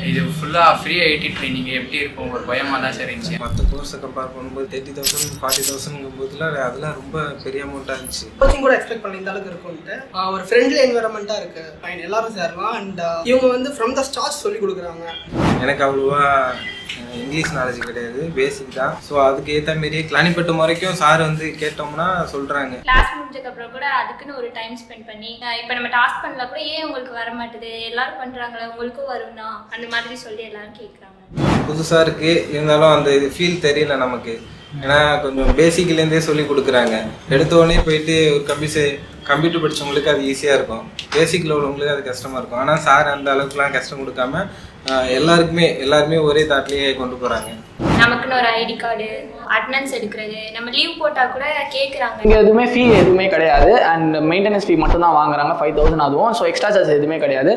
இது ஃபுல்லாக free ID training எப்படி இருக்கும் ஒரு பயமாக தான் சார் இருந்துச்சு. மற்ற கோர்ஸை கம்பேர் பண்ணும்போது 30,000 40,000 போதுல அதெல்லாம் ரொம்ப பெரிய அமௌண்ட்டாக இருந்துச்சு. கோச்சிங் கூட எக்ஸ்பெக்ட் பண்ண இந்த அளவுக்கு இருக்கும்ட்டு ஒரு ஃப்ரெண்ட்லி என்வரன்மெண்ட்டாக இருக்குது. ஃபைன் எல்லாரும் சேரலாம். அண்ட் இவங்க வந்து ஃப்ரம் த ஸ்டார்ட் சொல்லி கொடுக்குறாங்க. எனக்கு அவ்வளோவா இங்கிலீஷ் நாலேஜ் கிடையாது, பேசிக் தான். ஸோ அதுக்கு ஏற்ற மாரி கிளானிப்பட்டு வரைக்கும் சார் வந்து கேட்டோம்னா சொல்கிறாங்க. கிளாஸ் முடிஞ்சதுக்கப்புறம் கூட அதுக்குன்னு ஒரு டைம் ஸ்பெண்ட் பண்ணி இப்போ நம்ம டாஸ்க் பண்ணல கூட ஏன் உங்களுக்கு வர மாட்டுது, எல்லாரும் பண்ணுறாங்களே உங்களுக்கும் வரும்னா அந்த மாதிரி சொல்லி எல்லாரும் கேட்குறாங்க. புதுசாக இருக்குது இருந்தாலும் அந்த இது ஃபீல் தெரியல நமக்கு. ஏன்னா கொஞ்சம் பேசிக்லேருந்தே சொல்லி கொடுக்குறாங்க. எடுத்தோடனே போயிட்டு ஒரு கம்ப்யூட்டர் படித்தவங்களுக்கு அது ஈஸியாக இருக்கும், பேசிக்கில் உள்ளவங்களுக்கு அது கஷ்டமாக இருக்கும். ஆனால் சார் அந்த அளவுக்குலாம் கஷ்டம் கொடுக்காம எல்லாருமே ஒரே தாட்லேயே கொண்டு போகிறாங்க. நமக்குன்னு ஒரு ஐடி கார்டு, அட்டெண்டன்ஸ் எடுக்கிறது, நம்ம லீவ் போட்டால் கூட கேட்குறாங்க. இங்கே எதுவுமே ஃபீ எதுவுமே கிடையாது. அண்ட் மெயின்டெனன்ஸ் ஃபீ மட்டும் தான் வாங்குறாங்க 5,000 அதுவும். ஸோ எக்ஸ்ட்ரா சார்ஜ் எதுவுமே கிடையாது.